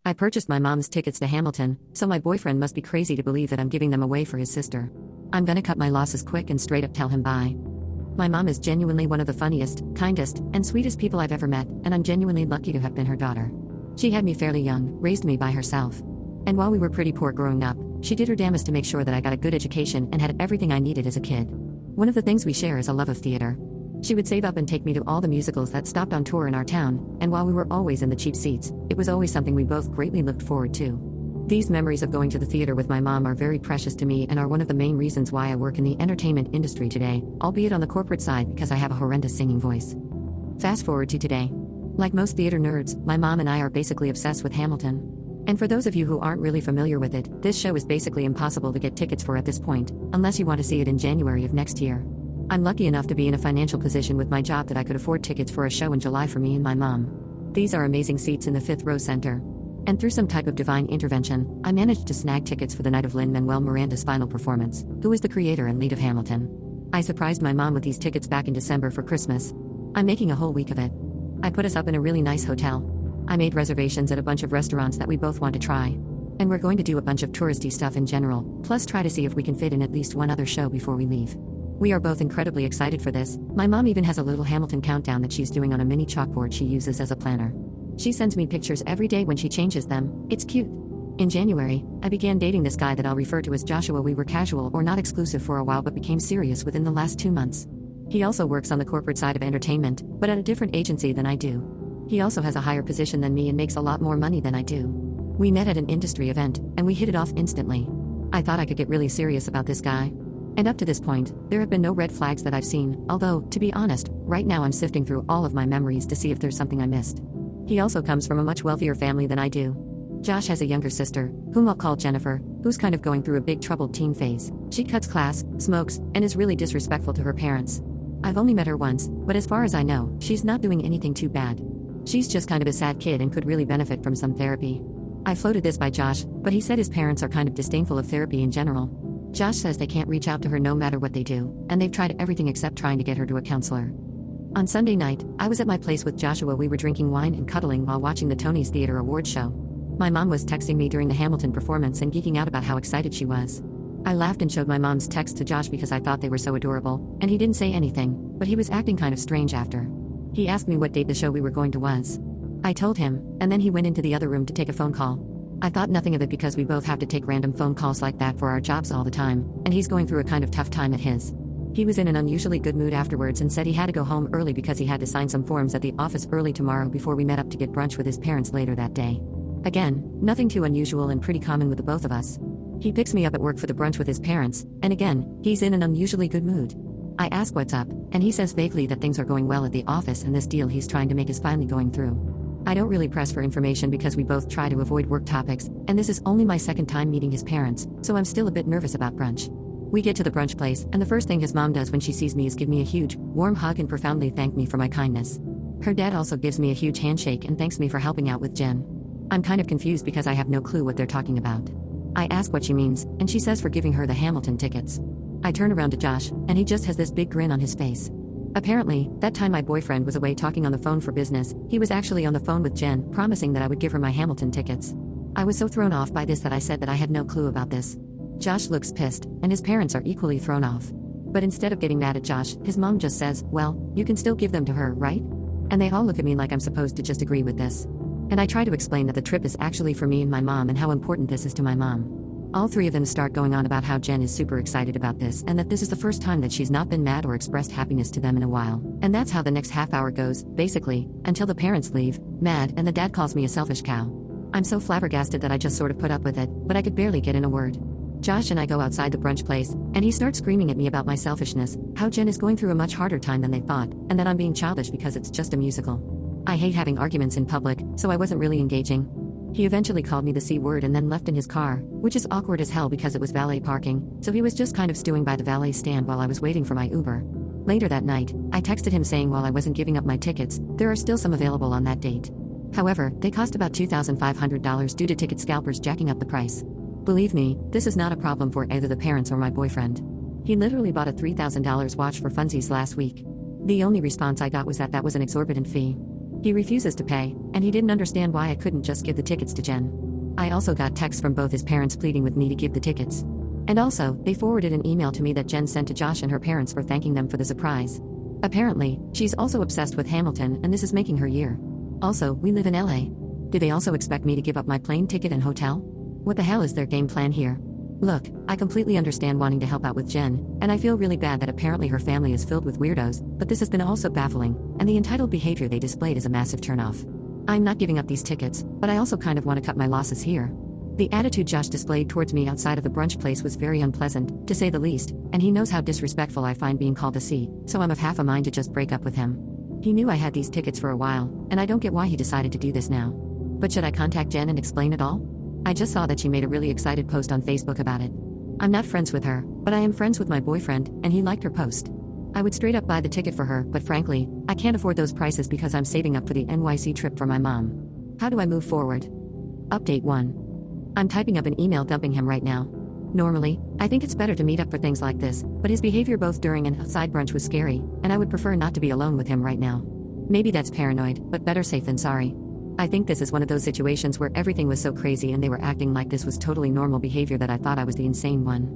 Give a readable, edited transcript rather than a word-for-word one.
I purchased my mom's tickets to Hamilton, so my boyfriend must be crazy to believe that I'm giving them away for his sister. I'm gonna cut my losses quick and straight up tell him bye. My mom is genuinely one of the funniest, kindest, and sweetest people I've ever met, and I'm genuinely lucky to have been her daughter. She had me fairly young, raised me by herself. And while we were pretty poor growing up, she did her damnedest to make sure that I got a good education and had everything I needed as a kid. One of the things we share is a love of theater. She would save up and take me to all the musicals that stopped on tour in our town, and while we were always in the cheap seats, it was always something we both greatly looked forward to. These memories of going to the theater with my mom are very precious to me and are one of the main reasons why I work in the entertainment industry today, albeit on the corporate side because I have a horrendous singing voice. Fast forward to today. Like most theater nerds, my mom and I are basically obsessed with Hamilton. And for those of you who aren't really familiar with it, this show is basically impossible to get tickets for at this point, unless you want to see it in January of next year. I'm lucky enough to be in a financial position with my job that I could afford tickets for a show in July for me and my mom. These are amazing seats in the 5th row center. And through some type of divine intervention, I managed to snag tickets for the night of Lin-Manuel Miranda's final performance, who is the creator and lead of Hamilton. I surprised my mom with these tickets back in December for Christmas. I'm making a whole week of it. I put us up in a really nice hotel. I made reservations at a bunch of restaurants that we both want to try. And we're going to do a bunch of touristy stuff in general, plus try to see if we can fit in at least one other show before we leave. We are both incredibly excited for this. My mom even has a little Hamilton countdown that she's doing on a mini chalkboard she uses as a planner. She sends me pictures every day when she changes them. It's cute. In January, I began dating this guy that I'll refer to as Joshua. We were casual or not exclusive for a while but became serious within the last 2 months. He also works on the corporate side of entertainment, but at a different agency than I do. He also has a higher position than me and makes a lot more money than I do. We met at an industry event, and we hit it off instantly. I thought I could get really serious about this guy. And up to this point, there have been no red flags that I've seen, although, to be honest, right now I'm sifting through all of my memories to see if there's something I missed. He also comes from a much wealthier family than I do. Josh has a younger sister, whom I'll call Jennifer, who's kind of going through a big troubled teen phase. She cuts class, smokes, and is really disrespectful to her parents. I've only met her once, but as far as I know, she's not doing anything too bad. She's just kind of a sad kid and could really benefit from some therapy. I floated this by Josh, but he said his parents are kind of disdainful of therapy in general. Josh says they can't reach out to her no matter what they do, and they've tried everything except trying to get her to a counselor. On Sunday night, I was at my place with Joshua. We were drinking wine and cuddling while watching the Tony's Theater Awards show. My mom was texting me during the Hamilton performance and geeking out about how excited she was. I laughed and showed my mom's text to Josh because I thought they were so adorable, and he didn't say anything, but he was acting kind of strange after. He asked me what date the show we were going to was. I told him, and then he went into the other room to take a phone call. I thought nothing of it because we both have to take random phone calls like that for our jobs all the time, and he's going through a kind of tough time at his. He was in an unusually good mood afterwards and said he had to go home early because he had to sign some forms at the office early tomorrow before we met up to get brunch with his parents later that day. Again, nothing too unusual and pretty common with the both of us. He picks me up at work for the brunch with his parents, and again, he's in an unusually good mood. I ask what's up, and he says vaguely that things are going well at the office and this deal he's trying to make is finally going through. I don't really press for information because we both try to avoid work topics, and this is only my second time meeting his parents, so I'm still a bit nervous about brunch. We get to the brunch place, and the first thing his mom does when she sees me is give me a huge, warm hug and profoundly thank me for my kindness. Her dad also gives me a huge handshake and thanks me for helping out with Jen. I'm kind of confused because I have no clue what they're talking about. I ask what she means, and she says for giving her the Hamilton tickets. I turn around to Josh, and he just has this big grin on his face. Apparently, that time my boyfriend was away talking on the phone for business, he was actually on the phone with Jen, promising that I would give her my Hamilton tickets. I was so thrown off by this that I said that I had no clue about this. Josh looks pissed, and his parents are equally thrown off. But instead of getting mad at Josh, his mom just says, "Well, you can still give them to her, right?" And they all look at me like I'm supposed to just agree with this. And I try to explain that the trip is actually for me and my mom and how important this is to my mom. All three of them start going on about how Jen is super excited about this and that this is the first time that she's not been mad or expressed happiness to them in a while. And that's how the next half hour goes, basically, until the parents leave, mad, and the dad calls me a selfish cow. I'm so flabbergasted that I just sort of put up with it, but I could barely get in a word. Josh and I go outside the brunch place, and he starts screaming at me about my selfishness, how Jen is going through a much harder time than they thought, and that I'm being childish because it's just a musical. I hate having arguments in public, so I wasn't really engaging. He eventually called me the C word and then left in his car, which is awkward as hell because it was valet parking, so he was just kind of stewing by the valet stand while I was waiting for my Uber. Later that night, I texted him saying while I wasn't giving up my tickets, there are still some available on that date. However, they cost about $2,500 due to ticket scalpers jacking up the price. Believe me, this is not a problem for either the parents or my boyfriend. He literally bought a $3,000 watch for funsies last week. The only response I got was that was an exorbitant fee. He refuses to pay, and he didn't understand why I couldn't just give the tickets to Jen. I also got texts from both his parents pleading with me to give the tickets. And also, they forwarded an email to me that Jen sent to Josh and her parents for thanking them for the surprise. Apparently, she's also obsessed with Hamilton, and this is making her year. Also, we live in LA. Do they also expect me to give up my plane ticket and hotel? What the hell is their game plan here? Look, I completely understand wanting to help out with Jen, and I feel really bad that apparently her family is filled with weirdos, but this has been also baffling, and the entitled behavior they displayed is a massive turnoff. I'm not giving up these tickets, but I also kind of want to cut my losses here. The attitude Josh displayed towards me outside of the brunch place was very unpleasant, to say the least, and he knows how disrespectful I find being called a C, so I'm of half a mind to just break up with him. He knew I had these tickets for a while, and I don't get why he decided to do this now. But should I contact Jen and explain it all? I just saw that she made a really excited post on Facebook about it. I'm not friends with her, but I am friends with my boyfriend, and he liked her post. I would straight up buy the ticket for her, but frankly, I can't afford those prices because I'm saving up for the NYC trip for my mom. How do I move forward? Update 1. I'm typing up an email dumping him right now. Normally, I think it's better to meet up for things like this, but his behavior both during and outside brunch was scary, and I would prefer not to be alone with him right now. Maybe that's paranoid, but better safe than sorry. I think this is one of those situations where everything was so crazy and they were acting like this was totally normal behavior that I thought I was the insane one.